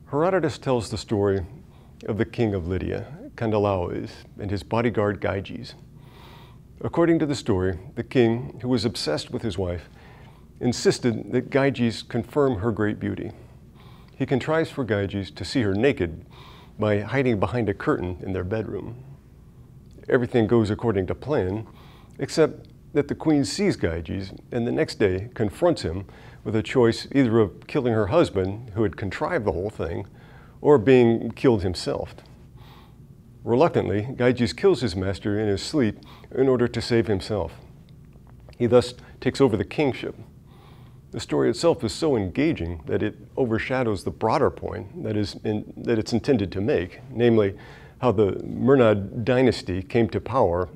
Herodotus tells the story of the king of Lydia, Kandalaois, and his bodyguard Gyges. According to the story, the king, who was obsessed with his wife, insisted that Gyges confirm her great beauty. He contrives for Gyges to see her naked by hiding behind a curtain in their bedroom. Everything goes according to plan, except that the queen sees Gyges and the next day confronts him with a choice either of killing her husband, who had contrived the whole thing, or being killed himself. Reluctantly, Gyges kills his master in his sleep in order to save himself. He thus takes over the kingship. The story itself is so engaging that it overshadows the broader point that it's intended to make, namely how the Myrnid dynasty came to power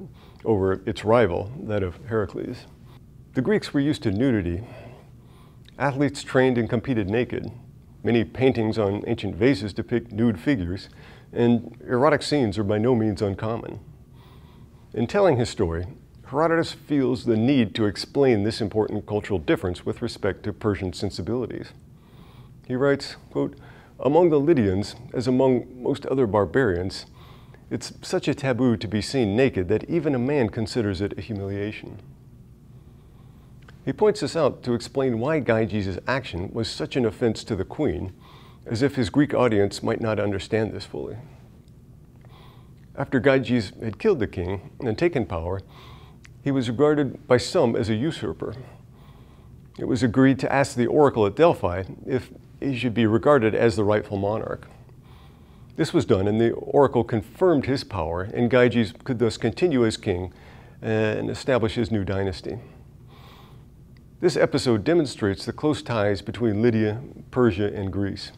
over its rival, that of Heracles. The Greeks were used to nudity. Athletes trained and competed naked. Many paintings on ancient vases depict nude figures, and erotic scenes are by no means uncommon. In telling his story, Herodotus feels the need to explain this important cultural difference with respect to Persian sensibilities. He writes, quote, "Among the Lydians, as among most other barbarians, it's such a taboo to be seen naked that even a man considers it a humiliation." He points this out to explain why Gyges' action was such an offense to the queen, as if his Greek audience might not understand this fully. After Gyges had killed the king and taken power, he was regarded by some as a usurper. It was agreed to ask the oracle at Delphi if he should be regarded as the rightful monarch. This was done, and the oracle confirmed his power, and Gyges could thus continue as king and establish his new dynasty. This episode demonstrates the close ties between Lydia, Persia, and Greece.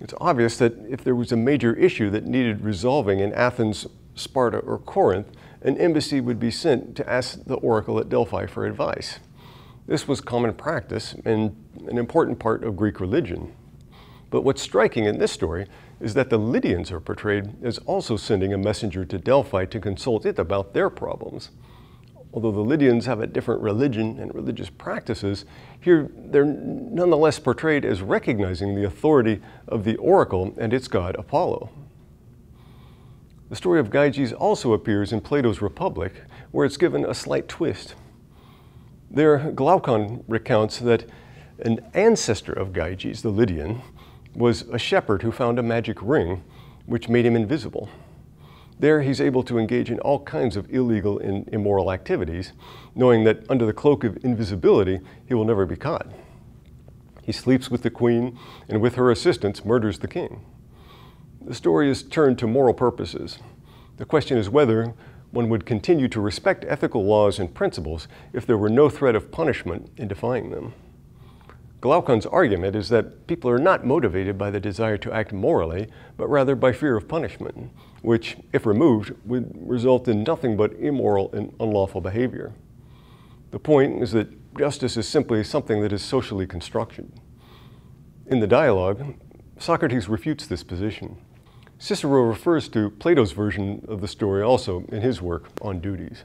It's obvious that if there was a major issue that needed resolving in Athens, Sparta, or Corinth, an embassy would be sent to ask the oracle at Delphi for advice. This was common practice and an important part of Greek religion. But what's striking in this story is that the Lydians are portrayed as also sending a messenger to Delphi to consult it about their problems. Although the Lydians have a different religion and religious practices, here they're nonetheless portrayed as recognizing the authority of the oracle and its god Apollo. The story of Gyges also appears in Plato's Republic, where it's given a slight twist. There, Glaucon recounts that an ancestor of Gyges, the Lydian, was a shepherd who found a magic ring, which made him invisible. There, he's able to engage in all kinds of illegal and immoral activities, knowing that under the cloak of invisibility, he will never be caught. He sleeps with the queen, and with her assistance, murders the king. The story is turned to moral purposes. The question is whether one would continue to respect ethical laws and principles if there were no threat of punishment in defying them. Glaucon's argument is that people are not motivated by the desire to act morally, but rather by fear of punishment, which, if removed, would result in nothing but immoral and unlawful behavior. The point is that justice is simply something that is socially constructed. In the dialogue, Socrates refutes this position. Cicero refers to Plato's version of the story also in his work On Duties.